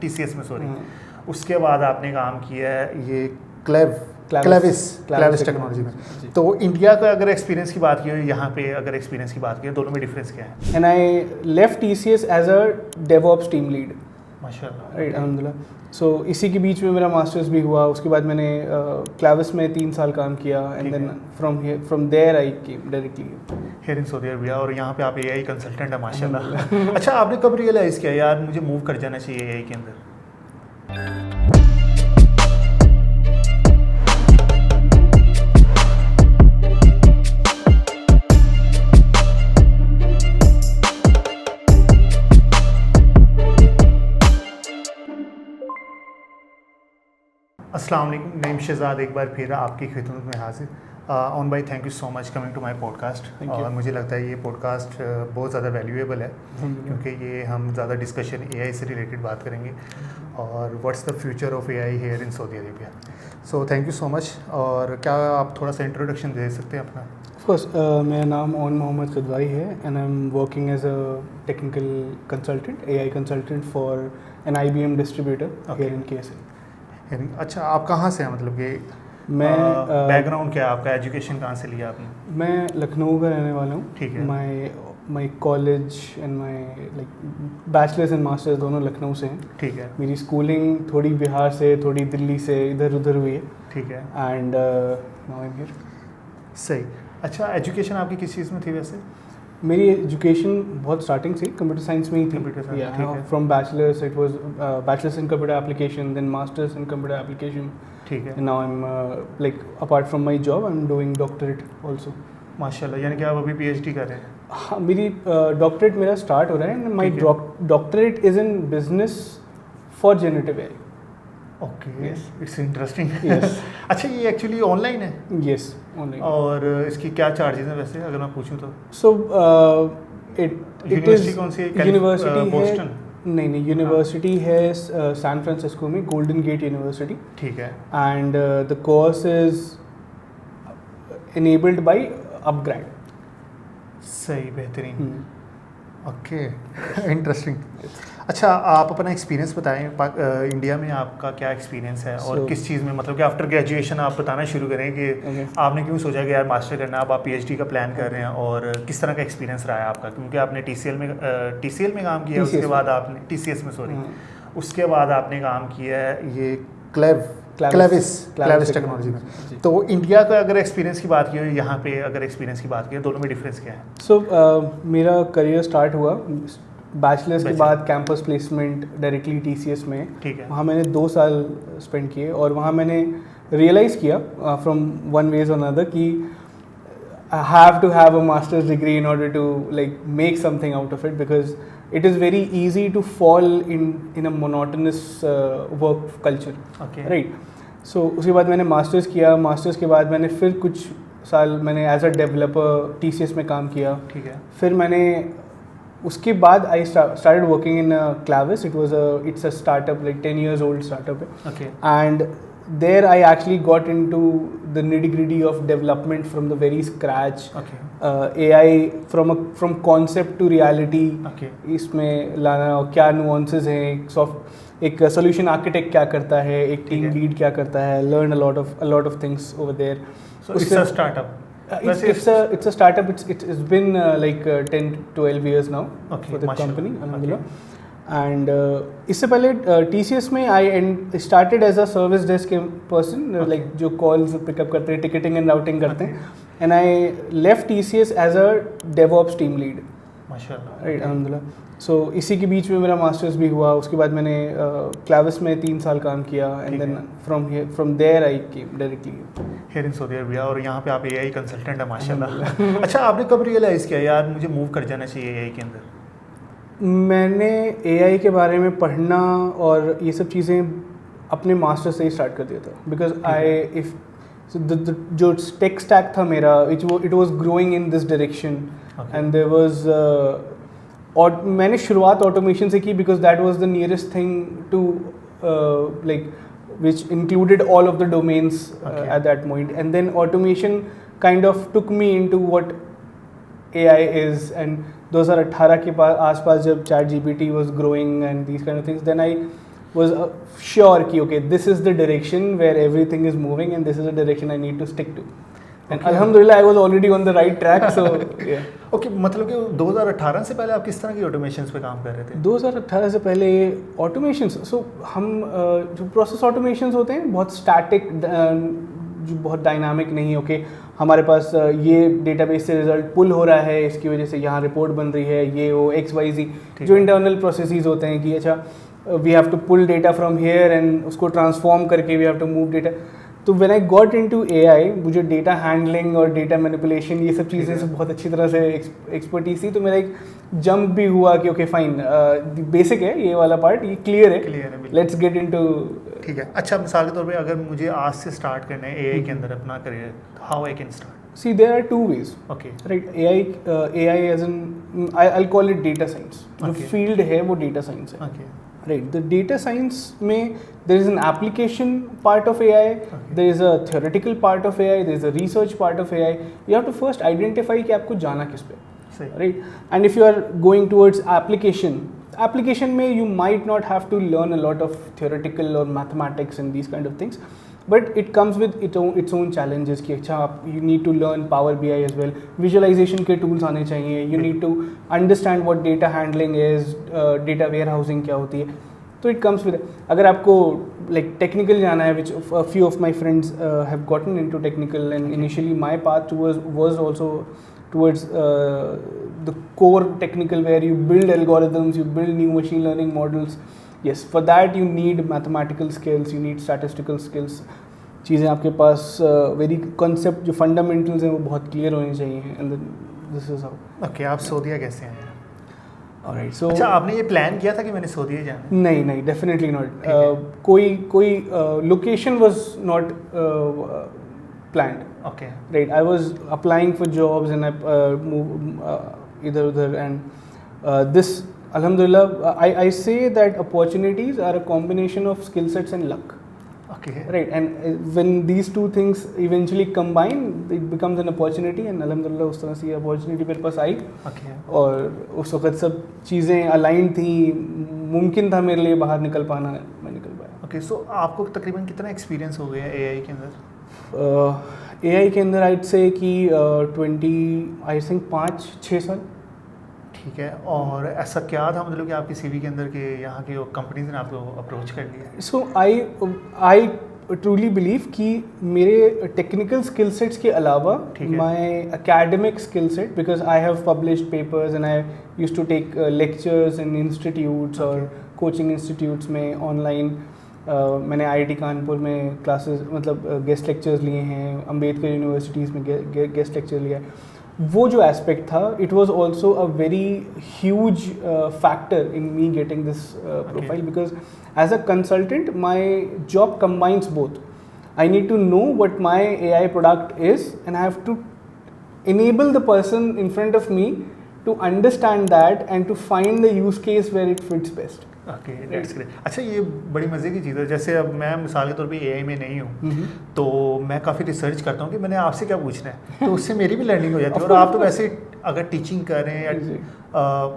TCS में, sorry. उसके बाद आपने काम किया है ये क्लेविस टेक्नोलॉजी में। तो इंडिया का अगर एक्सपीरियंस की बात की हो, यहाँ पे अगर एक्सपीरियंस की बात की हो, दोनों में डिफरेंस क्या है? And I left TCS as a DevOps team lead. माशाल्लाह, राइट, अल्हम्दुलिल्लाह। सो इसी के बीच में मेरा मास्टर्स भी हुआ। उसके बाद मैंने क्लेविस में 3 साल काम किया and then from there I came directly here in Saudi Arabia. और यहाँ पे आप AI कंसल्टेंट है, माशाल्लाह। अच्छा, आपने कब रियलाइज़ किया यार मुझे मूव कर जाना चाहिए AI के अंदर? अस्सलाम वालेकुम, नईम शहजाद एक बार फिर आपकी खिदमत में हाजिर। ऑन भाई, thank you so much coming to my podcast. और मुझे लगता है ये पॉडकास्ट बहुत ज़्यादा वैल्यूएबल है, क्योंकि ये हम ज़्यादा डिस्कशन AI से रिलेटेड बात करेंगे और what's the future of AI here in Saudi Arabia. So thank you so much. और क्या आप थोड़ा सा इंट्रोडक्शन दे सकते हैं अपना? ऑफ कोर्स, मेरा नाम आउन मोहम्मद किदवाई है and I am working as a technical consultant, AI consultant for an IBM distributor here in KSA। अच्छा, आप कहाँ से हैं, मतलब कि मैं बैकग्राउंड क्या है आपका, एजुकेशन कहाँ से लिया आपने? मैं लखनऊ का रहने वाला हूँ। ठीक है। My college and my like bachelors and masters दोनों लखनऊ से हैं। ठीक है। मेरी स्कूलिंग थोड़ी बिहार से, थोड़ी दिल्ली से, इधर उधर हुई है। ठीक है। And now I am here. सही। अच्छा, एजुकेशन आपकी किस चीज़ में थी वैसे? मेरी एजुकेशन बहुत स्टार्टिंग से कंप्यूटर साइंस में ही थी। From bachelors it was bachelors in computer application, then masters in computer application. ठीक है। Now I am like apart from my job I am doing doctorate also. माशाल्लाह, यानी कि आप अभी PhD कर रहे हैं? हाँ, मेरी डॉक्टरेट मेरा स्टार्ट हो रहा है and my doctorate is in business for generative AI। Okay, it's interesting. अच्छा, ये एक्चुअली ऑनलाइन है? Yes, online. और इसकी क्या चार्जेस हैं वैसे, अगर मैं पूछूं तो? सो इट यूनिवर्सिटी कौन सी है? University Boston? नहीं, यूनिवर्सिटी है सैन फ्रांसिस्को में, गोल्डन गेट यूनिवर्सिटी। ठीक है। And the course is enabled by upgrad। सही, बेहतरीन। Okay, interesting. अच्छा, आप अपना एक्सपीरियंस बताएं, इंडिया में आपका क्या एक्सपीरियंस है और किस चीज़ में, मतलब कि आफ्टर ग्रेजुएशन आप बताना शुरू करें कि आपने क्यों सोचा कि यार मास्टर करना, अब आप PhD का प्लान कर रहे हैं, और किस तरह का एक्सपीरियंस रहा है आपका? क्योंकि आपने TCL में काम किया है, उसके बाद आपने TCS में, सॉरी, उसके बाद आपने काम किया है ये क्लेविस टेक्नोलॉजी में। तो इंडिया का अगर एक्सपीरियंस की बात की हो, यहाँ पे अगर एक्सपीरियंस की बात की हो, दोनों में डिफरेंस क्या है? सो मेरा करियर स्टार्ट हुआ बैचलर्स के बाद कैंपस प्लेसमेंट डायरेक्टली TCS में। ठीक है। वहाँ मैंने 2 साल स्पेंड किए और वहाँ मैंने रियलाइज़ किया फ्रॉम वन वेज और अनदर कि I have to have a master's degree in order to like make something out of it, because it is very easy to fall in a monotonous work culture। Okay. Right. So उसके बाद मैंने masters किया। Masters के बाद मैंने फिर कुछ साल मैंने एज अ डेवलपर TCS में काम किया। ठीक है। फिर मैंने उसके बाद I started working in Clavis. It's a startup, like 10 years old startup है। Okay. And there I actually got into the nitty-gritty of development from the very scratch। Okay. AI from concept to reality। Okay. इसमें लाना और क्या nuances हैं, एक solution architect क्या करता है, एक team lead क्या करता है, learn a lot of things over there। So it's a startup। It's a startup. It's been like 10-12 years now for the company, alhamdulillah। And इससे पहले TCS में I started as a service desk person, like जो calls pickup करते हैं, ticketing and routing करते हैं। And I left TCS as a DevOps team lead. माशाल्लाह, right, अल्हम्दुलिल्लाह। सो इसी के बीच में मेरा मास्टर्स भी हुआ। उसके बाद मैंने क्लेविस में 3 साल काम किया and then from there I came directly here in Saudi Arabia. और यहाँ पे आप AI कंसल्टेंट है, माशाल्लाह। अच्छा, आपने कब रियलाइज़ किया यार मुझे मूव कर जाना चाहिए AI के अंदर? मैंने AI के बारे में पढ़ना और ये सब चीज़ें अपने मास्टर से ही स्टार्ट कर दिया था, बिकॉज जो टेक स्टैक था मेरा, it was growing in this direction and there was, और मैंने शुरुआत ऑटोमेशन से की because that was the nearest thing to like which included all of the domains at that point, and then automation kind of took me into what AI is। And 2018 के आसपास जब ChatGPT was growing and these kind of things, then I was sure कि okay, this is the direction where everything is moving and this is the direction I need to stick to. And Okay. Alhamdulillah, I was already on the right track, so yeah. Okay मतलब कि 2018 से पहले आप किस तरह की automations पे काम कर रहे थे? 2018 से पहले ऑटोमेशंस, सो हम जो प्रोसेस ऑटोमेशंस होते हैं बहुत स्टैटिक, जो बहुत डायनामिक नहीं, ओके हमारे पास ये डेटाबेस से रिजल्ट पुल हो रहा है, इसकी वजह से यहाँ रिपोर्ट बन रही है, ये वो XYZ जो इंटरनल प्रोसेसेस होते हैं कि अच्छा we have to pull data from here and उसको ट्रांसफॉर्म करके we have to move data. तो when I got into AI, मुझे डेटा हैंडलिंग और डेटा मैनिपुलेशन ये सब चीज़ें से बहुत अच्छी तरह से एक्सपर्टीज थी. तो मेरा एक जंप भी हुआ कि ओके फाइन, बेसिक है ये वाला पार्ट, ये क्लियर है, लेट्स गेट इनटू. ठीक है. अच्छा मिसाल के तौर पे अगर मुझे आज से स्टार्ट करना है AI के अंदर अपना career, how I can start? See, there are two ways. Okay. Right. AI as in I'll call it data science. जो Okay. field है वो data science है. Okay. Right. The data science में there is an application part of AI. Okay. There is a theoretical part of AI. There is a research part of AI. You have to first identify कि आपको जाना किस पे. सही. Right. And if you are going towards application में you might not have to learn a lot of theoretical or mathematics and these kind of things. But it comes with its own challenges कि अच्छा आप you need to learn Power BI as well, visualization के tools आने चाहिए, you need to understand what data handling is, data warehousing क्या होती है. तो it comes with, अगर आपको like technical जाना है, which a few of my friends have gotten into technical, and initially my path was also towards the core technical where you build algorithms, you build new machine learning models. Yes, for that you need mathematical skills, you need statistical skills. चीज़ें आपके पास very concept जो fundamentals हैं वो बहुत clear होने चाहिए, and then this is how. Okay, आप सऊदीया कैसे आए? Alright, so अच्छा आपने ये प्लान किया था कि मैंने सऊदीया जाना? नहीं, definitely not. कोई location was not planned. Okay. Right, I was applying for jobs and I moved इधर उधर, and this alhamdulillah, I say that opportunities are a combination of skill sets and luck. Okay. Right, and when these two things eventually combine, it becomes an opportunity, and alhamdulillah उस तरह से ये opportunity मेरे पास आई. Okay. और उस वक्त सब चीज़ें aligned थी, मुमकिन था मेरे लिए बाहर निकल पाना, मैं निकल पाया. Okay, so आपको तकरीबन कितना एक्सपीरियंस हो गया AI के अंदर? AI के अंदर I'd say कि 20 I think 5-6 साल. ठीक है. और ऐसा क्या था मतलब कि आपकी CV के अंदर के यहाँ की कंपनीज ने आपको अप्रोच कर लिया? सो आई ट्रूली बिलीव कि मेरे टेक्निकल स्किल सेट्स के अलावा my academic skill set, because I have published papers and I used to take lectures in institutes और कोचिंग इंस्टीट्यूट्स में ऑनलाइन. मैंने IIT कानपुर में क्लासेस मतलब गेस्ट लेक्चर्स लिए हैं, अम्बेडकर यूनिवर्सिटीज़ में गेस्ट लेक्चर लिया है. वो जो एस्पेक्ट था, it was also a very huge factor in me getting this profile, because as a consultant my job combines both. I need to know what my AI product is and I have to enable the person in front of me to understand that and to find the use case where it fits best. Okay, that's great. अच्छा ये बड़ी मज़े की चीज़ है. जैसे अब मैं मिसाल के तौर पे AI में नहीं हूँ, तो मैं काफ़ी रिसर्च करता हूँ कि मैंने आपसे क्या पूछना है, तो उससे मेरी भी लर्निंग हो जाती है. और आप तो वैसे अगर टीचिंग कर रहे हैं या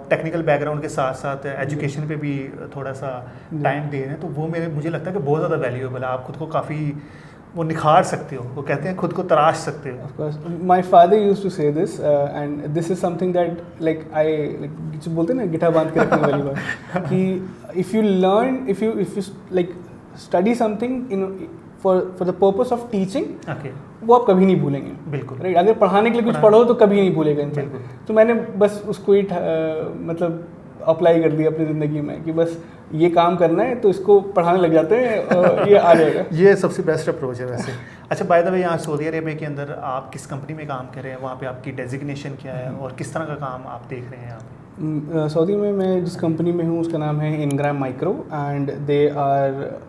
टेक्निकल बैकग्राउंड के साथ साथ एजुकेशन पे भी थोड़ा सा टाइम दे रहे हैं, तो वो मुझे लगता है कि बहुत ज़्यादा वैल्यूएबल है. आप खुद को काफ़ी वो निखार सकते हो, वो कहते हैं खुद को तराश सकते हो. Of course, my father used to say this, and this is something that like I like जो बोलते हैं ना गिठा बांध के रखने वाली बात, कि if you learn, if you like study something for the purpose of teaching, okay, वो आप कभी नहीं भूलेंगे. बिल्कुल. राइट, अगर पढ़ाने के लिए कुछ पढ़ो तो कभी नहीं भूलेगा इंसान. बिल्कुल. तो मैंने बस उसको ही मतलब अप्लाई कर दिया अपनी ज़िंदगी में कि बस ये काम करना है तो इसको पढ़ाने लग जाते हैं और ये आ जाएगा. ये सबसे बेस्ट अप्रोच है वैसे. अच्छा बाय द वे, यहाँ सऊदी अरेबिया के अंदर आप किस कंपनी में काम कर रहे हैं, वहाँ पे आपकी डेजिग्नेशन क्या है और किस तरह का काम आप देख रहे हैं यहाँ पे? सऊदी में मैं जिस कंपनी में हूँ उसका नाम है Ingram Micro, and they are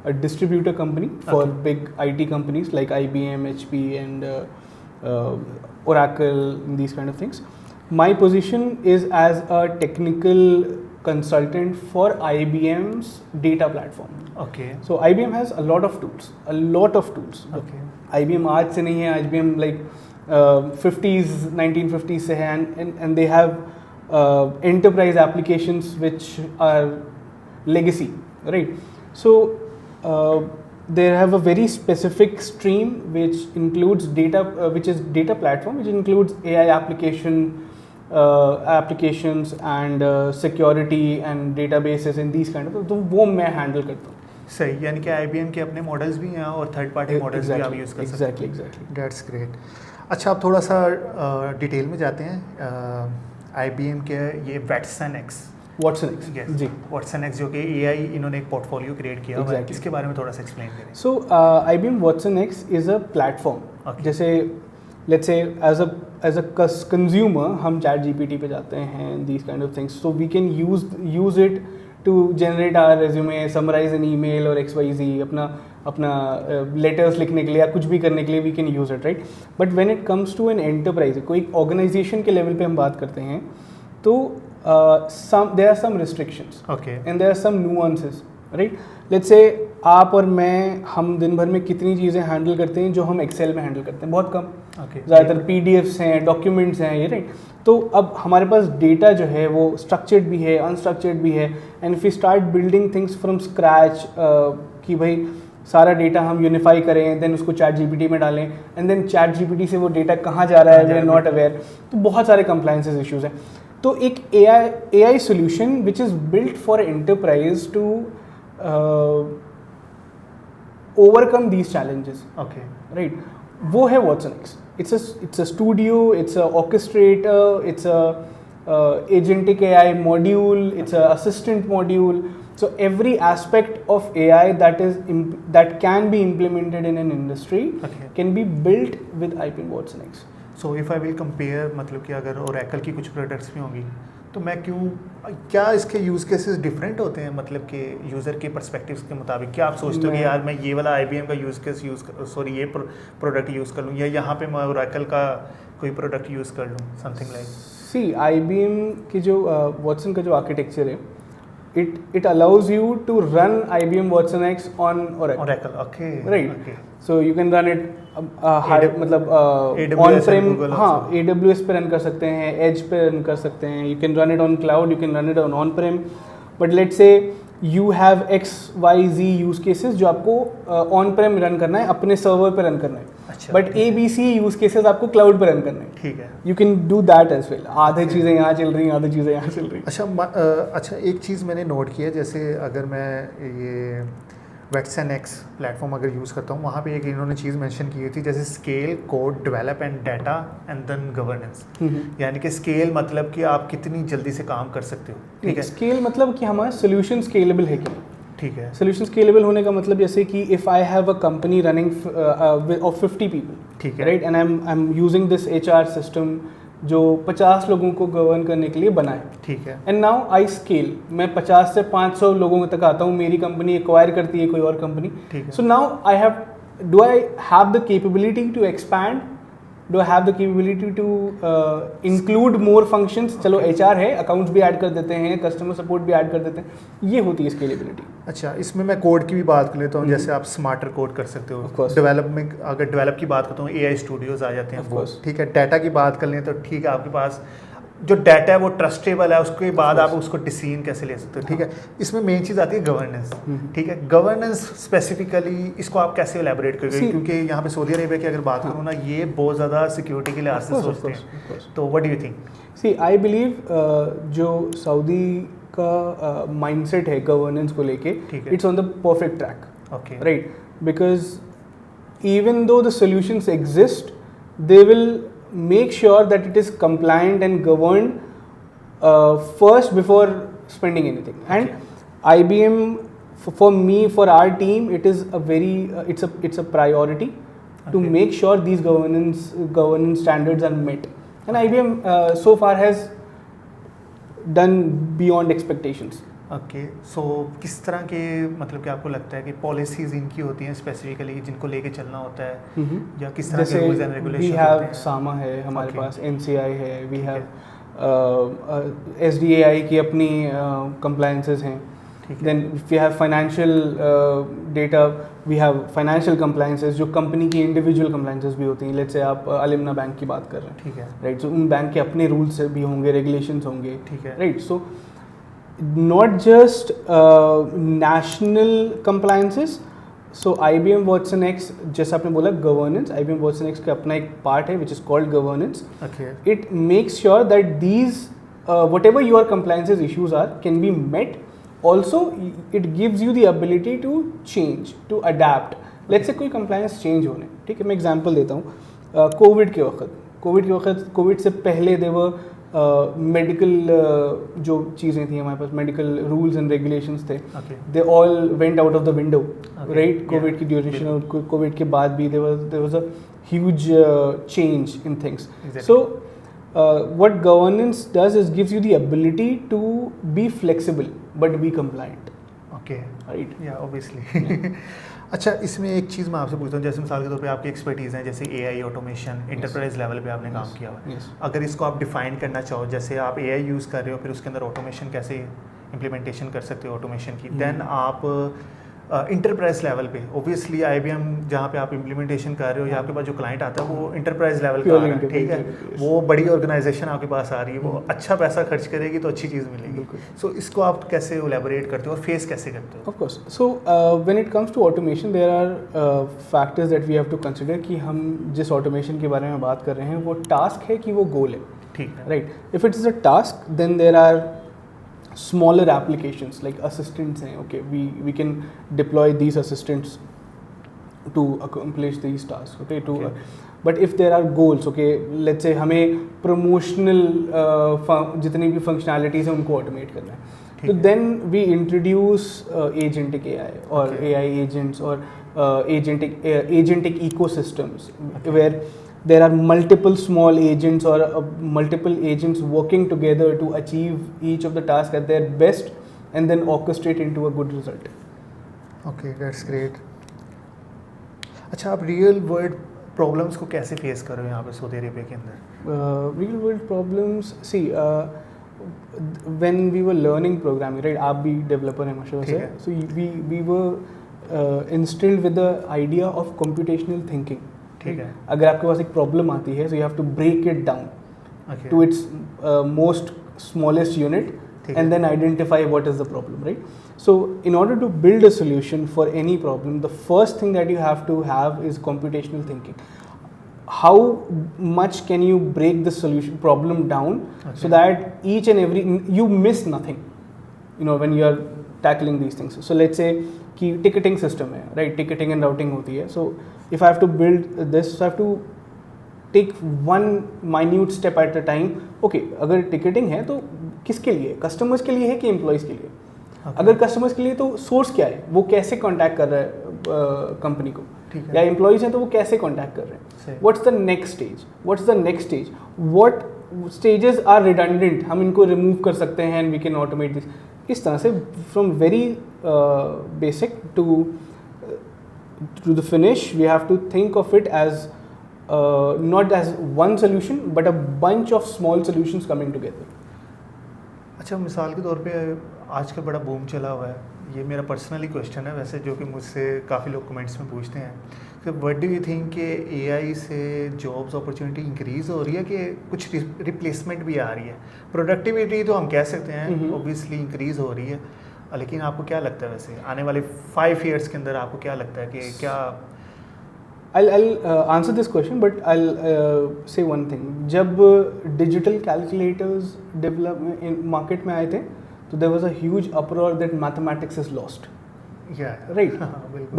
a distributor company for big IT companies like IBM, HP and Oracle, these kind of things. My position is as a technical consultant for IBM's data platform. Okay. So IBM has a lot of tools. Okay. IBM आज से नहीं है, IBM like 50s, 1950s से है, and they have enterprise applications which are legacy, right? So they have a very specific stream which includes data, which is data platform, which includes AI applications and security and databases and these kind of, तो वो मैं handle करता हूँ. सही, यानी कि IBM के अपने मॉडल्स भी हैं और थर्ड पार्टी मॉडल्स भी आप यूज़ कर सकते हैं. Exactly. That's great. अच्छा, आप थोड़ा सा डिटेल में जाते हैं. IBM के ये WatsonX जी, WatsonX जो कि AI इन्होंने एक पोर्टफोलियो क्रिएट किया हुआ है, इसके बारे में थोड़ा सा एक्सप्लेन करें. So IBM WatsonX is a platform. जैसे let's say as a consumer हम ChatGPT पे जाते हैं these kind of things, so we can use it to generate our resume, summarize an email और XYZ अपना letters लिखने के लिए या कुछ भी करने के लिए we can use it, right? But when it comes to an enterprise, कोई organization के level पे हम बात करते हैं तो there are some restrictions, and there are some nuances, right? Let's say आप और मैं हम दिन भर में कितनी चीज़ें हैंडल करते हैं जो हम एक्सेल में हैंडल करते हैं, बहुत कम. ज़्यादातर PDFs हैं, डॉक्यूमेंट्स हैं, ये राइट. तो अब हमारे पास डेटा जो है वो स्ट्रक्चर्ड भी है, अनस्ट्रक्चर्ड भी है, and if we start building things from scratch कि भाई सारा डेटा हम यूनिफाई करें, देन उसको ChatGPT में डालें, एंड देन ChatGPT से वो डेटा कहाँ जा रहा है, वी आर नॉट अवेयर, तो बहुत सारे कंप्लायंसेस इश्यूज हैं. तो एक AI solution which is built for enterprise to overcome these challenges, right? वो है WatsonX. It's a studio, it's a orchestrator, it's a agentic AI module, it's a assistant module. So every aspect of AI that can be implemented in an industry can be built with IBM WatsonX. So if I will compare, मतलब कि अगर Oracle की कुछ products भी होंगी तो मैं क्या इसके यूज़ केसेस डिफरेंट होते हैं, मतलब कि यूज़र के पर्सपेक्टिव्स के मुताबिक? क्या आप सोचते हो कि यार मैं ये वाला IBM का यूज़ केस ये प्रोडक्ट यूज़ कर लूँ, या यहाँ पे मैं Oracle का कोई प्रोडक्ट यूज़ कर लूँ, समथिंग लाइक? सी IBM की जो Watson का जो आर्किटेक्चर है, it allows you to run IBM WatsonX on Oracle. Right. So you can run it मतलब on-prem, हाँ, AWS पे रन कर सकते हैं, Edge पे रन कर सकते हैं, you can run it on cloud, you can run it on on-prem. But let's say you have XYZ use cases जो आपको on-prem रन करना है, अपने सर्वर पे रन करना है. बट ABC यूज केसेस आपको क्लाउड पर रन करने हैं. ठीक है, you can do that as well. आधे चीज़ें यहाँ चल रही हैं, आधी चीज़ें यहाँ चल रही हैं. अच्छा, एक चीज़ मैंने नोट किया, जैसे अगर मैं ये WatsonX प्लेटफॉर्म अगर यूज़ करता हूँ, वहाँ पे एक इन्होंने चीज़ मेंशन की हुई थी, जैसे scale, code, develop and data and then governance. यानी कि स्केल मतलब कि आप कितनी जल्दी से काम कर सकते हो. ठीक है, स्केल मतलब कि हमारा सोल्यूशन स्केलेबल है कि ठीक है. सोल्यूशन स्केलेबल होने का मतलब जैसे कि if I have a company running of 50 people, ठीक है, right, and I am using this HR system जो 50 लोगों को गवर्न करने के लिए बना है. ठीक है. एंड नाउ आई स्केल, मैं 50 से 500 लोगों तक आता हूँ, मेरी कंपनी एक्वायर करती है कोई और company. So now I have the capability to expand, do I have the capability to include more functions. चलो HR है, अकाउंट्स भी ऐड कर देते हैं, कस्टमर सपोर्ट भी ऐड कर देते हैं, ये होती है स्केलेबिलिटी. अच्छा, इसमें मैं कोड की भी बात कर लेता हूँ. जैसे आप स्मार्टर कोड कर सकते हो. डेवलप में अगर डेवलप की बात करता हूँ, AI स्टूडियोज़ आ जाते हैं वो. ठीक है. डाटा की बात कर लें तो ठीक है, आपके पास जो डाटा है वो ट्रस्टेबल है, उसके बाद आप उसको डिसीजन कैसे ले सकते हो. ठीक है. इसमें मेन चीज़ आती है गवर्नेंस. ठीक है, गवर्नेंस स्पेसिफिकली इसको आप कैसे एलैबोरेट करोगे, क्योंकि यहाँ पे सऊदी अरेबिया की अगर बात करूँ ना, ये बहुत ज़्यादा सिक्योरिटी के लिहाज से सोचते हैं. तो what do you think? See I believe जो सऊदी का माइंडसेट है गवर्नेंस को लेके, it's on the perfect track. Okay, right, because even though the solutions exist, they will make sure that it is compliant and governed first before spending anything. And IBM, for me, for our team, it is a very it's a priority to make sure these governance standards are met. And IBM so far has done beyond expectations. Okay, so किस तरह के, मतलब कि आपको लगता है कि policies इनकी होती हैं स्पेसिफिकली जिनको लेके चलना होता है, या किस तरह के रूल्स एंड रेगुलेशंस होते हैं? वी हैव सामा है हमारे पास, NCI है, वी हैव SDAI की अपनी कंप्लायंसेस हैं. Then we have financial data, we have financial compliances जो कंपनी की इंडिविजुअल कंप्लायंसेस भी होती हैं. लेट्स से आप अलिमना बैंक की बात कर रहे हैं, ठीक है, राइट, सो उन बैंक के अपने रूल्स भी होंगे, रेगुलेशंस होंगे. ठीक है, right. So not just national compliances. So IBM WatsonX, जैसा आपने बोला governance, IBM WatsonX का अपना एक part है which is called governance. Okay. It makes sure that these whatever your compliances issues are can be met. Also, it gives you the ability to change, to adapt. Let's say कोई compliance change होने, ठीक है, मैं example देता हूँ. Covid के वक्त Covid से पहले देवर मेडिकल जो चीज़ें थी हमारे पास, मेडिकल रूल्स एंड रेगुलेशंस थे, they all went out of the window, right. Covid की ड्यूरेशन और कोविड के बाद भी there was a huge change in things. So what governance does is gives you the ability to be flexible but be compliant. Okay. Right. Yeah, obviously. अच्छा, इसमें एक चीज़ मैं आपसे पूछता हूँ, जैसे मिसाल के तौर पे आपकी एक्सपर्टीज़ हैं, जैसे AI ऑटोमेशन इंटरप्राइज लेवल पे आपने काम किया हुआ है. अगर इसको आप डिफाइन करना चाहो, जैसे आप AI यूज़ कर रहे हो, फिर उसके अंदर ऑटोमेशन कैसे इम्प्लीमेंटेशन कर सकते हो ऑटोमेशन की, देन आप इंटरप्राइज लेवल पे ऑब्वियसली IBM जहाँ पे आप इम्प्लीमेंटेशन कर रहे हो या आपके पास जो क्लाइंट आता है वो इंटरप्राइज लेवल का आ रहा है, ठीक है, वो बड़ी ऑर्गेनाइजेशन आपके पास आ रही है, वो अच्छा पैसा खर्च करेगी तो अच्छी चीज़ मिलेगी. सो इसको आप कैसे एलैबोरेट करते हो और फेस कैसे करते हो? Of course. So when it comes to automation there are factors that we have to consider कि हम जिस ऑटोमेशन के बारे में बात कर रहे हैं वो टास्क है कि वो गोल है, ठीक है, right. If it is a task then there are smaller applications like assistants हैं, okay, we can deploy these assistants to accomplish these tasks, okay, but if there are goals, okay, let's say हमें promotional जितनी भी functionalities हैं उनको automate करना है, तो then we introduce agentic AI or AI agents or agentic ecosystems where there are multiple small agents or multiple agents working together to achieve each of the tasks at their best and then orchestrate into a good result. Okay, that's great. अच्छा, आप real world problems को कैसे face कर रहे हो यहाँ पे Saudi Arabia के अंदर? Real world problems, see, when we were learning programming, right, आप भी developer हैं माशाल्लाह से, so we were instilled with the idea of computational thinking. ठीक है. अगर आपके पास एक प्रॉब्लम आती है, so you have to break it down to its most smallest unit and then identify what is the problem, right? So in order to build a solution for any problem, the first thing that you have to have is computational thinking. How much can you break the solution problem down so that each and every you miss nothing, you know, when you are tackling these things. So let's say कि ticketing system है, right, ticketing and routing होती है. So if I have to build this, so I have to take one minute step at a time. Okay, अगर ticketing है तो किसके लिए, customers के लिए है कि एम्प्लॉयज़ के लिए? अगर कस्टमर्स के लिए तो सोर्स क्या है, वो कैसे कॉन्टैक्ट कर रहा है कंपनी को, या एम्प्लॉयज़ हैं तो वो कैसे कॉन्टैक्ट कर रहे हैं. What's the next stage, what stages are redundant, हम इनको रिमूव कर सकते हैं and we can automate this. इस तरह से from very basic to the finish we have to think of it as not as one solution but a bunch of small solutions coming together. अच्छा, मिसाल के तौर पे आजकल बड़ा बूम चला हुआ है, ये मेरा पर्सनली क्वेश्चन है वैसे, जो कि मुझसे काफ़ी लोग कमेंट्स में पूछते हैं कि व्हाट डू यू थिंक कि AI से जॉब्स अपॉर्चुनिटी इंक्रीज़ हो रही है कि कुछ रिप्लेसमेंट भी आ रही है? प्रोडक्टिविटी तो हम कह सकते हैं ऑब्वियसली इंक्रीज़ हो रही है, लेकिन आपको क्या लगता है वैसे आने वाले 5 years के अंदर आपको क्या लगता है कि क्या? I'll answer this question, but I'll say one thing. जब digital calculators develop in market में आए थे, तो there was a huge uproar that mathematics is lost. Yeah. Right.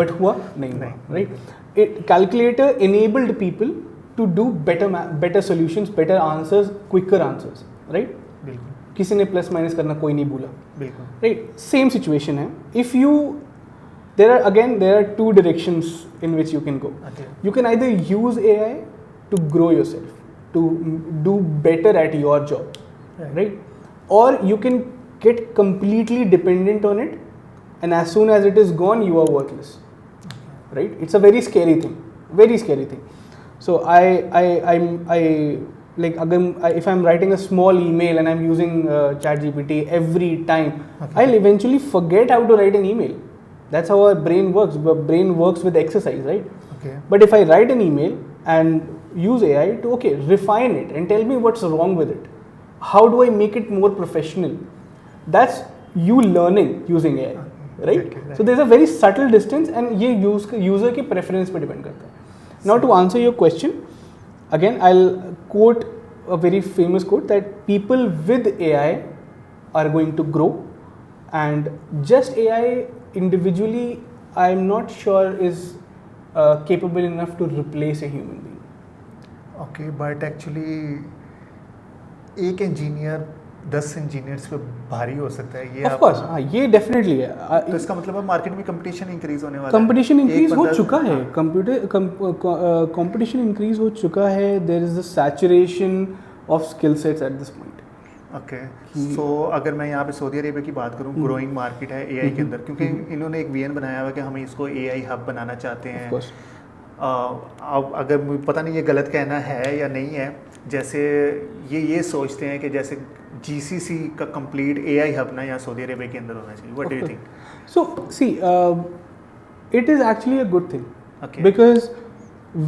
But हुआ नहीं. Right. Calculator enabled people to do better solutions, better answers, quicker answers. Right. बिल्कुल. किसी ने प्लस माइनस करना कोई नहीं भूला, बिल्कुल, राइट. सेम सिचुएशन है. If you there are 2 directions in which you can go. You can either use AI to grow yourself, to do better at your job, right, or you can get completely dependent on it and as soon as it is gone you are worthless, right. It's a very scary thing. So I like if I'm writing a small email and I'm using ChatGPT every time, I'll eventually forget how to write an email. That's how our brain works. The brain works with exercise, right? But if I write an email and use AI to refine it and tell me what's wrong with it, how do I make it more professional, that's you learning using AI, right? Exactly, right. So there's a very subtle distance, and ये user के preference पे depend करता है. Now to answer your question, again I'll quote a very famous quote that people with AI are going to grow, and just AI individually I'm not sure is capable enough to replace a human being. Okay but actually एक engineer 10 engineers पे भारी हो सकता है ये Of course, हाँ ये definitely है. तो इसका मतलब है मार्केट में कंपटीशन इंक्रीज होने वाला है. कंपटीशन इंक्रीज एक हो बंदा- चुका है. कंपटीशन इंक्रीज हो चुका है. There is a saturation of skill sets at this point. Okay so अगर मैं यहाँ पे सऊदी अरेबिया की बात करूँ, ग्रोइंग मार्केट है एआई के अंदर, क्योंकि इन्होंने एक विजन बनाया हुआ है कि हम इसको एआई हब बनाना चाहते हैं. अब अगर मुझे पता नहीं ये गलत कहना है या नहीं है, जैसे ये सोचते हैं कि जैसे जीसीसी का कंप्लीट एआई हब ना यहाँ सऊदी अरेबिया के अंदर होना चाहिए. What do you think? So see, it is actually a good thing. Okay. Because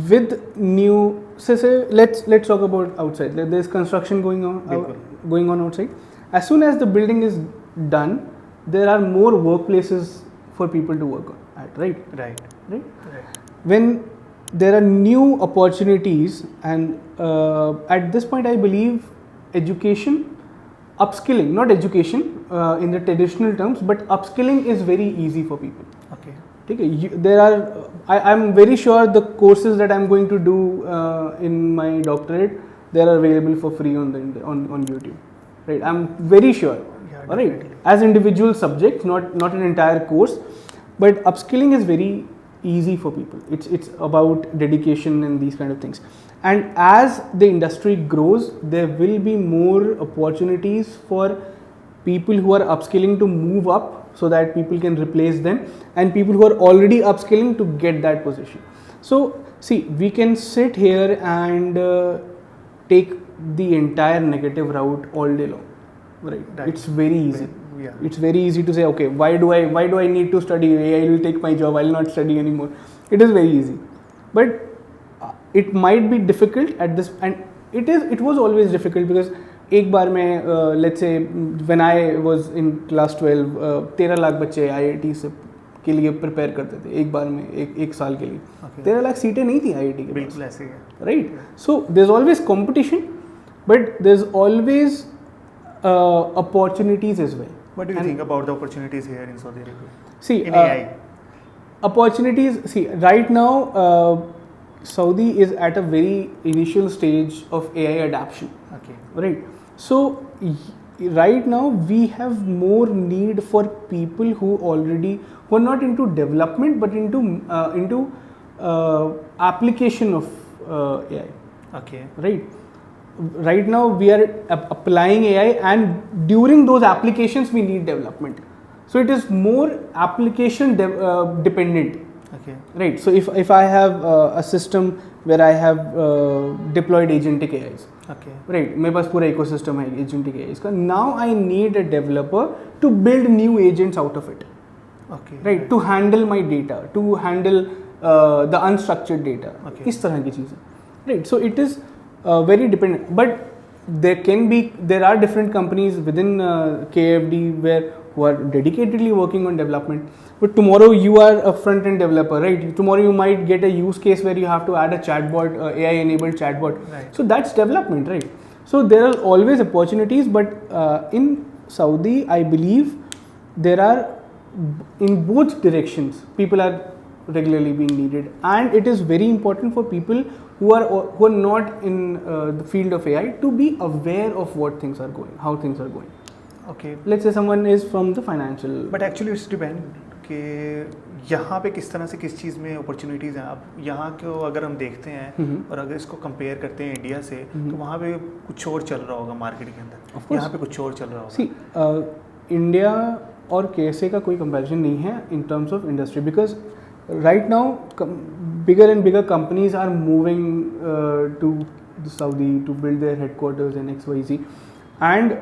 with new, say let's talk about outside. There's construction going on outside. As soon as the building is done, there are more workplaces for people to work on at, right? Right. When there are new opportunities, and at this point I believe education, upskilling, not education in the traditional terms, but upskilling is very easy for people. Okay. Okay, there are, I'm very sure the courses that I'm going to do in my doctorate, they are available for free on YouTube, right? I'm very sure. Yeah, all right, definitely. as individual subjects, not an entire course, but upskilling is very easy for people. It's about dedication and these kind of things. And as the industry grows, there will be more opportunities for people who are upskilling to move up, so that people can replace them, and people who are already upskilling to get that position. So see, we can sit here and take the entire negative route all day long, right? It's very easy. Yeah. It's very easy to say, okay, why do I need to study? AI will take my job. I'll not study anymore. It is very easy, but it might be difficult at this, and it was always difficult because एक बार में let's say when I was in class 12, 13 lakh बच्चे IIT से के लिए prepare करते थे एक बार में, एक साल के लिए. 13 लाख सीटें नहीं थी IIT के. बिल्कुल ऐसे ही है. Right. So there's always competition, but there's always opportunities as well. What do you think about the opportunities here in Saudi Arabia? See, in AI. Opportunities. See, right now Saudi is at a very initial stage of AI adoption. Okay. Right. So right now we have more need for people who are not into development but into application of AI. Okay. Right. Right now we are applying AI, and during those applications we need development. So it is more application dependent. Okay. Right. So if I have a system where I have deployed agentic AIs. Okay. Right. मेरे पास पूरा ecosystem है agentic AIs का. Now I need a developer to build new agents out of it. Okay. Right. To handle my data, to handle the unstructured data. Okay. इस तरह की चीज़ें. Right. So it is very dependent, but there are different companies within KFD who are dedicatedly working on development. But tomorrow you are a front-end developer, right? Tomorrow you might get a use case where you have to add a chatbot, AI-enabled chatbot. Right. So that's development, right? So there are always opportunities, but in Saudi, I believe there are, in both directions, people are regularly being needed, and it is very important for people who are not in the field of AI to be aware of what things are going, how things are going. Okay. Let's say someone is from the financial. But actually it's depend कि यहाँ पे किस तरह से किस चीज़ में opportunities हैं. अब यहाँ को अगर हम देखते हैं और अगर इसको कंपेयर करते हैं इंडिया से, तो वहाँ पे कुछ और चल रहा होगा मार्केट के अंदर. यहाँ पे कुछ और चल रहा होगा. See, इंडिया और KSA का कोई कंपैरिजन नहीं है in terms of industry, because right now bigger and bigger companies are moving to Saudi to build their headquarters in XYZ, and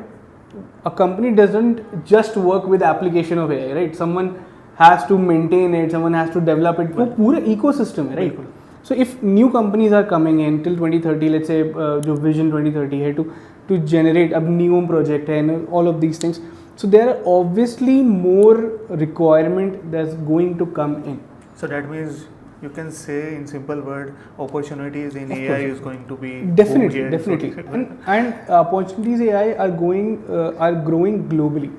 a company doesn't just work with application of AI, right? Someone has to maintain it, someone has to develop it. वो पूरा ecosystem है, right? So if new companies are coming in till 2030, let's say जो vision 2030 है to generate, अब Naym project है and all of these things, So there are obviously more requirement that's going to come in. So that means you can say in simple word, opportunities in AI is going to be definitely, and opportunities AI are growing globally,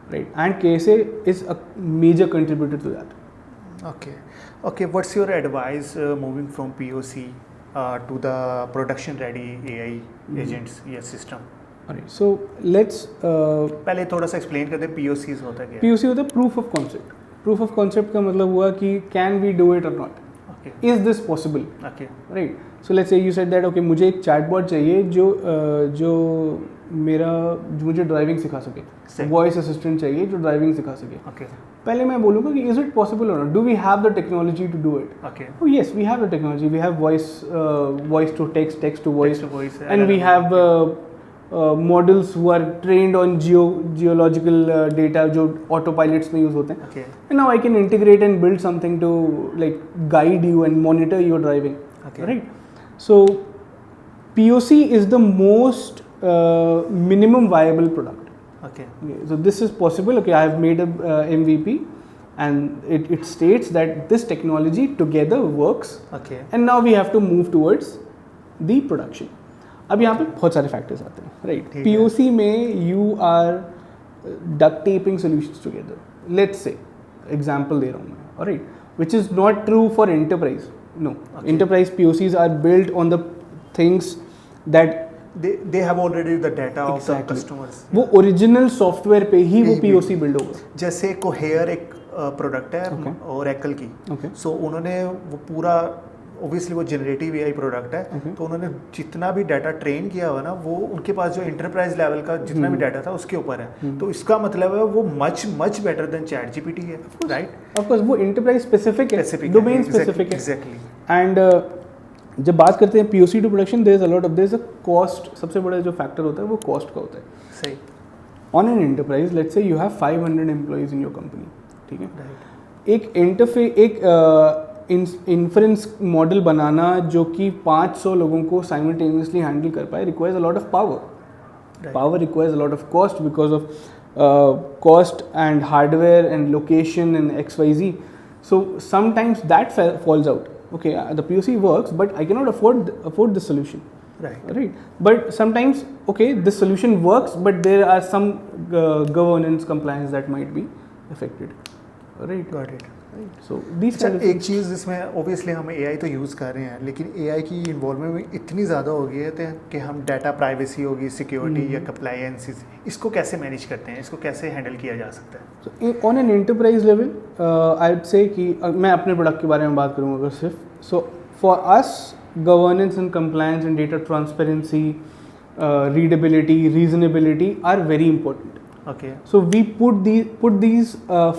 right? And KSA is a major contributor to that. Okay. What's your advice moving from POC to the production ready AI agents या system? Alright, so let's पहले थोड़ा सा explain कर दे POCs होता क्या है? POC होता है proof of concept. Proof of concept का मतलब हुआ कि can we do it or not? Okay. Is this possible? Okay. Right. So let's say you said that okay मुझे एक chatbot चाहिए जो मुझे ड्राइविंग सिखा सके, वॉइस असिस्टेंट चाहिए जो ड्राइविंग सिखा सके. Okay. पहले मैं बोलूँगा कि is it possible or not? Do we have the technology to do it? Okay. Oh yes, we have the technology. We have voice to text, text to voice, and we have models who are trained on geological data जो autopilots में use होते हैं. Okay. And now I can integrate and build something to like guide you and monitor your driving. Okay. Right. So POC is the most minimum viable product. Okay. So this is possible. Okay, I have made a MVP, and it states that this technology together works. Okay. And now we have to move towards the production. अब यहाँ पे बहुत सारे factors आते हैं, right? POC में you are duct taping solutions together. Let's say, example दे रहा हूँ मैं, alright? Which is not true for enterprise. No, okay. Enterprise POCs are built on the things that they have already the data of the customers. वो original software पे ही वो POC build होगा. जैसे कोहेयर एक product है और एकल की. So उन्होंने वो पूरा obviously वो जनरेटिव एआई प्रोडक्ट है, तो उन्होंने जितना भी डाटा ट्रेन किया हुआ ना वो उनके पास जो एंटरप्राइज लेवल का जितना भी डाटा था उसके ऊपर है. तो इसका मतलब है वो much better than ChatGPT है, राइट? ऑफ कोर्स वो एंटरप्राइज स्पेसिफिक है, डोमेन स्पेसिफिक है. एग्जैक्टली. एंड जब बात करते हैं POC to production, there is a lot of there is a cost. सबसे बड़ा जो फैक्टर होता है वो कॉस्ट का होता है. सही. On an enterprise let's say you have 500 employees in your company, ठीक है? एक इन्फ्रेंस मॉडल बनाना जो कि 500 लोगों को साइमल्टेनियसली हैंडल कर पाए requires a lot of power. Power requires a lot of cost because of cost and hardware and location and XYZ. So sometimes that falls out. Okay, the POC works, but I cannot afford the solution. Right. But sometimes, okay, this solution works, but there are some governance compliance that might be affected. Right. Got it. So these kind of एक चीज़ जिसमें obviously हम AI तो use कर रहे हैं, लेकिन AI की involvement इतनी ज़्यादा हो गई है कि हम डाटा प्राइवेसी होगी, सिक्योरिटी या कंप्लायंस, इसको कैसे मैनेज करते हैं, इसको कैसे हैंडल किया जा सकता है? So on an enterprise level, I would say कि मैं अपने प्रोडक्ट के बारे में बात करूँगा अगर सिर्फ. So for us, governance and compliance and data transparency, readability, reasonability are very important. Okay. So we put these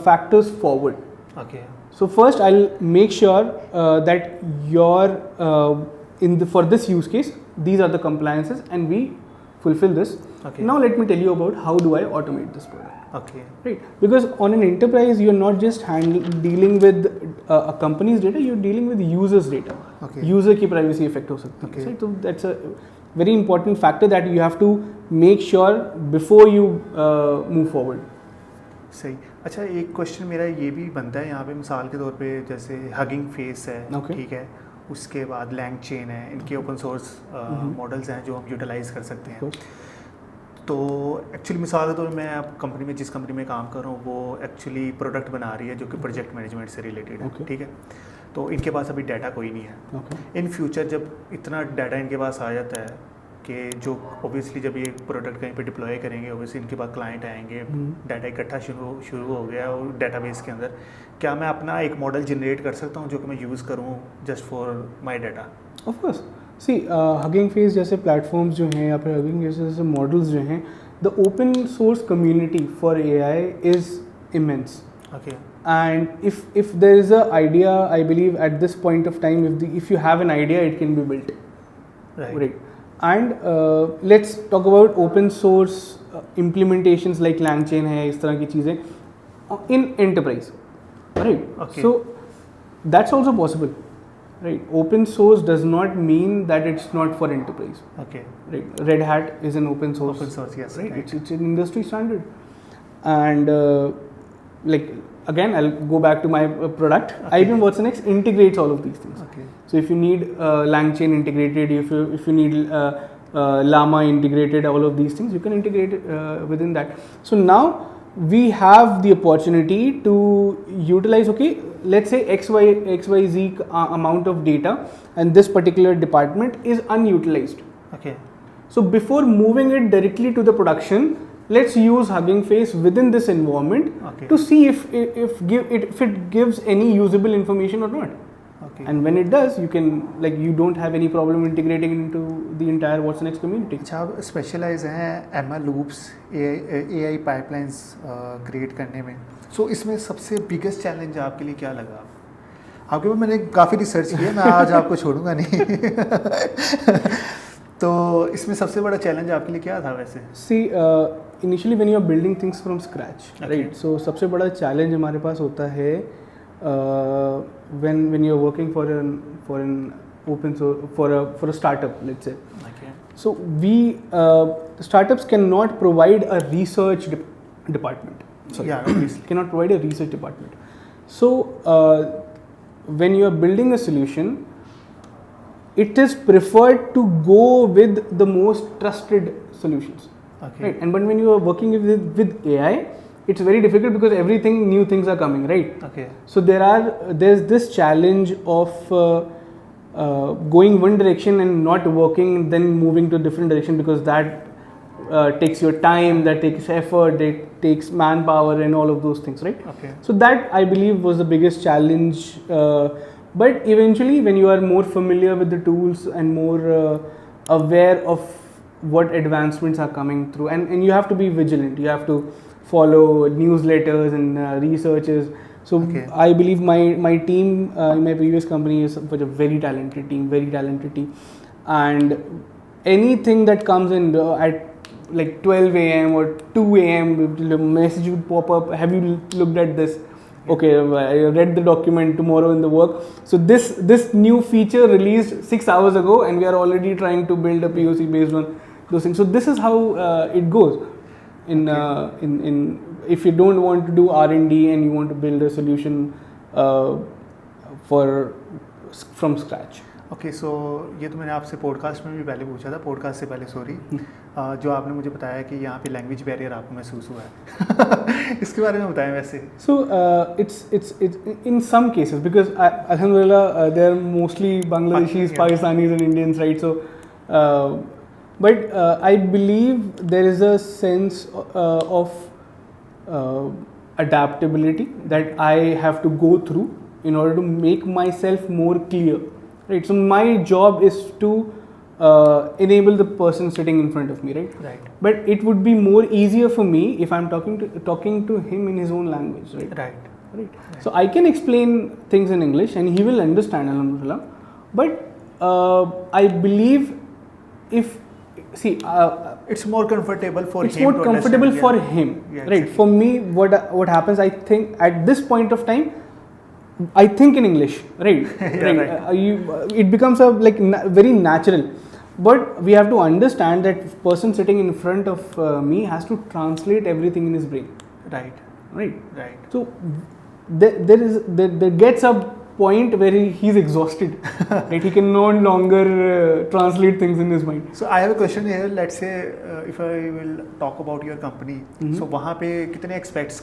factors forward. Okay. So first, I'll make sure that for this use case, these are the compliances, and we fulfill this. Okay. Now let me tell you about how do I automate this product. Okay. Right. Because on an enterprise, you're not just dealing with a company's data; you're dealing with users' data. Okay. User की privacy effect हो सकती है. Okay. Right? So that's a very important factor that you have to make sure before you move forward. सही. अच्छा, एक question मेरा ये भी बनता है यहाँ पे, मिसाल के तौर पे जैसे हगिंग फेस है, ठीक है, उसके बाद लैंग चेन है, इनके ओपन सोर्स मॉडल्स हैं जो हम यूटिलाइज कर सकते हैं. तो एक्चुअली मिसाल के तौर पे मैं अब कंपनी में जिस कंपनी में काम कर रहा हूँ वो एक्चुअली प्रोडक्ट बना रही है जो कि प्रोजेक्ट मैनेजमेंट से रिलेटेड है, ठीक है? तो इनके पास अभी डाटा कोई नहीं है. इन फ्यूचर जब इतना डाटा इनके पास आ जाता है कि जो ऑब्वियसली जब ये प्रोडक्ट कहीं पे डिप्लॉय करेंगे, ऑब्वियसली इनके पास क्लाइंट आएंगे, डाटा इकट्ठा शुरू हो गया और डेटाबेस के अंदर, क्या मैं अपना एक मॉडल जनरेट कर सकता हूँ जो कि मैं यूज़ करूँ just for my data? Of course. See Hugging Face जैसे प्लेटफॉर्म्स जो हैं या फिर हगिंग जैसे मॉडल्स जो हैं, the open source community for AI is immense. Okay. And if there is a idea, I believe at this point of time, if you have an idea, it can be built. Right. And let's talk about open source implementations like LangChain है, इस तरह की चीज़ें in enterprise, right? Okay. So that's also possible, right? Open source does not mean that it's not for enterprise. Okay. Right. Red Hat is an open source. Open source, yes. Right. It's an industry standard. and like again I'll go back to my product. IBM WatsonX integrates all of these things. So if you need LangChain integrated, if you need Llama integrated, all of these things you can integrate within that. So now we have the opportunity to utilize, okay, let's say XYZ amount of data and this particular department is unutilized. Okay. So before moving it directly to the production, let's use Hugging Face within this environment to see if it gives any usable information or not. And when it does, you can, like, you don't have any problem integrating it into the entire WatsonX community. अच्छा, आप specialise हैं MLOps AI pipelines create करने में. सो इसमें सबसे biggest challenge आपके लिए क्या लगा? आपके पास मैंने काफ़ी रिसर्च किया, मैं आज आपको छोड़ूंगा नहीं. तो इसमें सबसे बड़ा चैलेंज आपके लिए क्या था वैसे? See, initially when you are building things from scratch, right? So सबसे बड़ा चैलेंज हमारे पास होता है when you're working for an open source, for a startup, let's say. So we startups cannot provide a research department. Cannot provide a research department. So when you are building a solution, it is preferred to go with the most trusted solutions. Right? And but when you are working with AI, it's very difficult because new things are coming, right? So there's this challenge of going one direction and not working, then moving to a different direction, because that takes your time, that takes effort, it takes manpower and all of those things, right? So that, I believe, was the biggest challenge. But eventually, when you are more familiar with the tools and more aware of what advancements are coming through, and you have to be vigilant, you have to follow newsletters and researches. So I believe my team in my previous company was a very talented team, and anything that comes in at like 12 a.m. or 2 a.m. the message would pop up, have you looked at this? Okay, I read the document, tomorrow in the work. So this new feature released 6 hours ago and we are already trying to build a POC based on those things. So this is how it goes. In if you don't want to do R&D and you want to build a solution from scratch. Okay, so ये तो मैंने आपसे podcast में भी पहले पूछा था, podcast से पहले सॉरी, जो आपने मुझे बताया कि यहाँ पे लैंग्वेज बैरियर आपको महसूस हुआ है. इसके बारे में बताएं वैसे. सो it's in some cases, because alhamdulillah they are mostly Bangladeshis, Pakistanis and Indians, right? So but I believe there is a sense of adaptability that I have to go through in order to make myself more clear. Right, so my job is to enable the person sitting in front of me, right? But it would be more easier for me if I'm talking to him in his own language, right? So I can explain things in English and he will understand, alhamdulillah. But I believe it's more comfortable for him. It's more comfortable for him, right? For me, what happens? I think at this point of time, I think in English, right? It becomes very natural. But we have to understand that person sitting in front of me has to translate everything in his brain. Right. So there gets a point where he's exhausted. Right? He can no longer translate things in his mind. So I have a question here. Let's say if I will talk about your company. So वहाँ पे कितने expats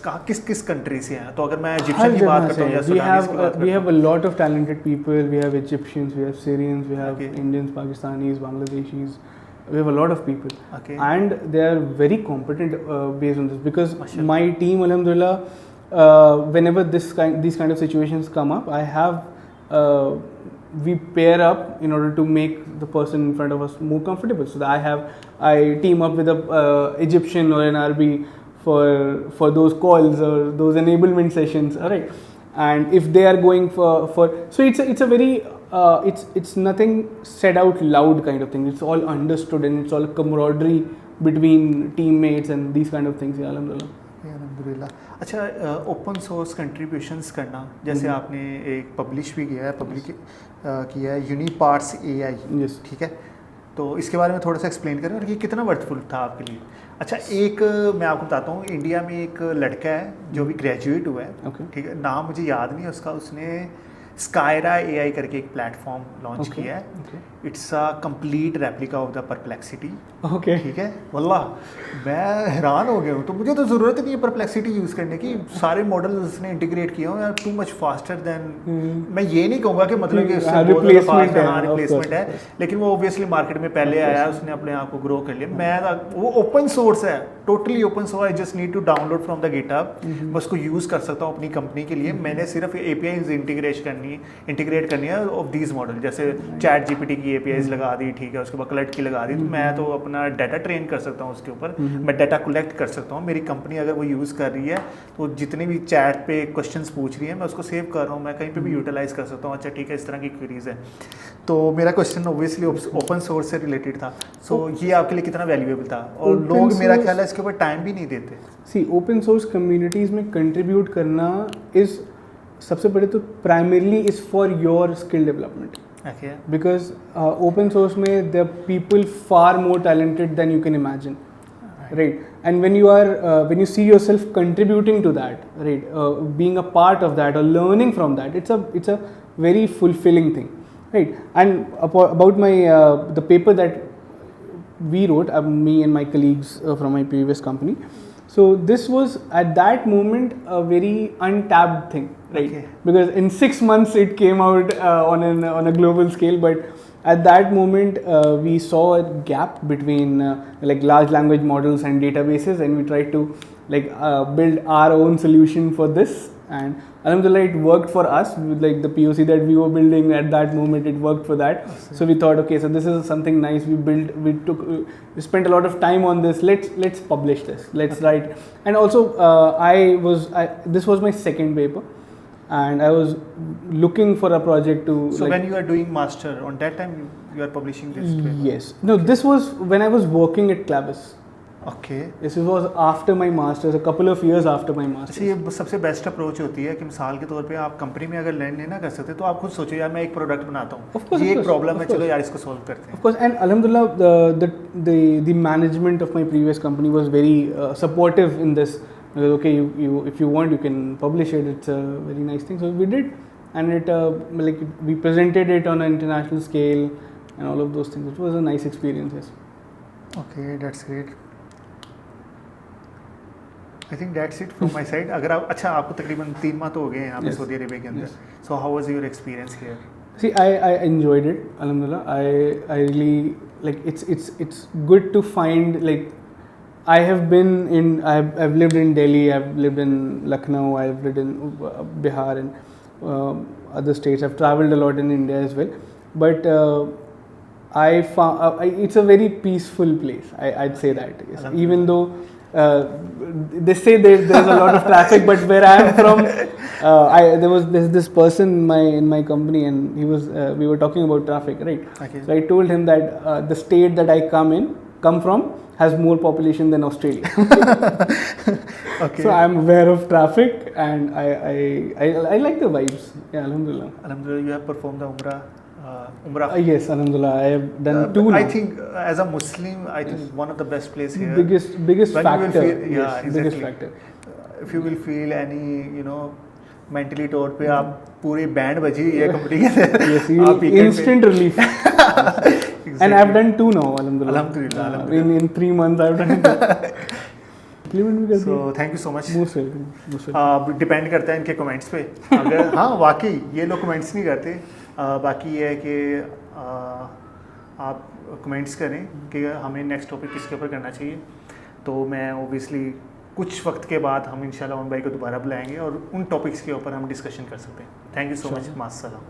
किस country से हैं? तो अगर मैं Egyptian की बात करता हूँ या Sudanese की बात करता हूँ. We have a lot of talented people. We have Egyptians, we have Syrians, we have Indians, Pakistanis, Bangladeshis. We have a lot of people. And they are very competent based on this, because my team, alhamdulillah, whenever these kind of situations come up, we pair up in order to make the person in front of us more comfortable. So I team up with a Egyptian or an Arabi for those calls or those enablement sessions. All right, and if they are going for so it's a very it's nothing said out loud kind of thing. It's all understood and it's all camaraderie between teammates and these kind of things. Yeah, alhamdulillah. अच्छा, open source contributions करना, जैसे आपने एक publish भी किया है Uniparts AI, ठीक है. तो इसके बारे में थोड़ा सा एक्सप्लेन करें और ये कितना वर्थफुल था आपके लिए। अच्छा, एक मैं आपको बताता हूँ, इंडिया में एक लड़का है जो भी ग्रेजुएट हुआ है, ठीक है, नाम मुझे याद नहीं है उसका, उसने स्कायरा AI करके एक प्लेटफॉर्म लॉन्च किया है। It's a complete replica of the perplexity. ठीक है, वल्लाह मैं हैरान हो गया हूँ। तो मुझे तो ज़रूरत नहीं है परप्लेक्सिटी यूज़ करने की, सारे मॉडल उसने इंटीग्रेट किए हैं, टू मच फास्टर देन। मैं ये नहीं कहूँगा कि मतलब कि रिप्लेसमेंट है, लेकिन वो ऑब्वियसली मार्केट में पहले आया, उसने अपने आप को ग्रो कर लिया। मैं वो ओपन सोर्स है, totally open source, I just need to download from the GitHub, मैं उसको यूज़ कर सकता हूँ अपनी कंपनी के लिए। मैंने सिर्फ APIs इंटीग्रेट करनी है ऑफ दीज मॉडल, जैसे चैट GPT की APIs लगा दी, ठीक है, उसके बाद क्लट की लगा दी, तो मैं तो अपना डाटा ट्रेन कर सकता हूँ उसके ऊपर, मैं डाटा कलेक्ट कर सकता हूँ। मेरी कंपनी अगर वो यूज़ कर रही है तो जितने भी चैट पे क्वेश्चंस पूछ रही है मैं उसको सेव कर रहा हूँ, मैं कहीं पे भी यूटिलाइज कर सकता हूँ। अच्छा ठीक है, इस तरह की क्वेरीज है। तो मेरा क्वेश्चन ऑब्वियसली ओपन सोर्स से रिलेटेड था। सो ये आपके लिए कितना वैल्यूएबल था? और लोग मेरा ख्याल है इसके ऊपर टाइम भी नहीं देते। सी ओपन सोर्स कम्युनिटीज़ में कंट्रीब्यूट करना इज़ सबसे पहले तो primarily is for your skill development, because open source में the people far more talented than you can imagine, right? And when you see yourself contributing to that, right, being a part of that or learning from that, it's a very fulfilling thing, right? And about my the paper that we wrote, me and my colleagues from my previous company, so this was at that moment a very untapped thing, right? Because in 6 months it came out on a global scale, but at that moment we saw a gap between like large language models and databases, and we tried to like build our own solution for this, and alhamdulillah it worked for us with like the POC that we were building at that moment. It worked for that. So we thought, okay, so this is something nice we built, we spent a lot of time on this, let's publish this, let's write. And also this was my second paper, and I was looking for a project to. So when you are doing master, on that time you are publishing this paper? Yes. No, this was when I was working at Clavis. Okay. This was after my masters, a couple of years after my masters. अच्छा, ये सबसे best approach होती है कि मिसाल के तौर पे आप कंपनी में अगर लर्न नहीं ना कर सकते तो आप खुद सोचो यार मैं एक प्रोडक्ट बनाता हूँ, ये एक प्रॉब्लम है, चलो यार इसको सॉल्व करते हैं. Of course, and alhamdulillah the management of my previous company was very supportive in this. Okay, you if you want you can publish it. It's a very nice thing. So we did, and it we presented it on an international scale and all of those things. It was a nice experience. Yes. Okay, that's great. I think that's it from my side. अगर आप अच्छा आपको तकरीबन 3 माह तो हो गए यहाँ पे सऊदी अरेबिया के अंदर. So how was your experience here? See, I enjoyed it. Alhamdulillah, I really like. It's good to find like. I've lived in Delhi, I've lived in Lucknow, I've lived in Bihar and other states. I've traveled a lot in India as well, but I found it's a very peaceful place. I'd say that, yes. Even though they say there's a lot of traffic, but where I am from, there's this person in my company, and we were talking about traffic, right? Okay. So I told him that the state that I come from has more population than Australia. Okay. So I'm aware of traffic, and I like the vibes. Yeah, alhamdulillah. Alhamdulillah, you have performed the Umrah. Yes, alhamdulillah, I have done 2 now. I think as a Muslim, I think one of the best place here. Biggest factor. Exactly. Biggest factor. If you will feel any, mentally तौर पे आप पूरी band बजी हुई है company के अंदर. Yes, instant relief. Exactly. And I've done 2 now, alhamdulillah. In 3 months I've done 2. So thank you so much. Most welcome. Depend करता है इनके कमेंट्स पे. अगर हाँ वाकई ये लोग कमेंट्स नहीं करते. बाकी ये है कि आप कमेंट्स करें कि हमें नेक्स्ट टॉपिक किसके ऊपर करना चाहिए. तो मैं ओबियसली कुछ वक्त के बाद हम इंशाल्लाह उन भाई को दोबारा बुलाएंगे और उन टॉपिक्स के ऊपर हम डिस्कशन कर सकते हैं. Thank you so much. मास्सलाम.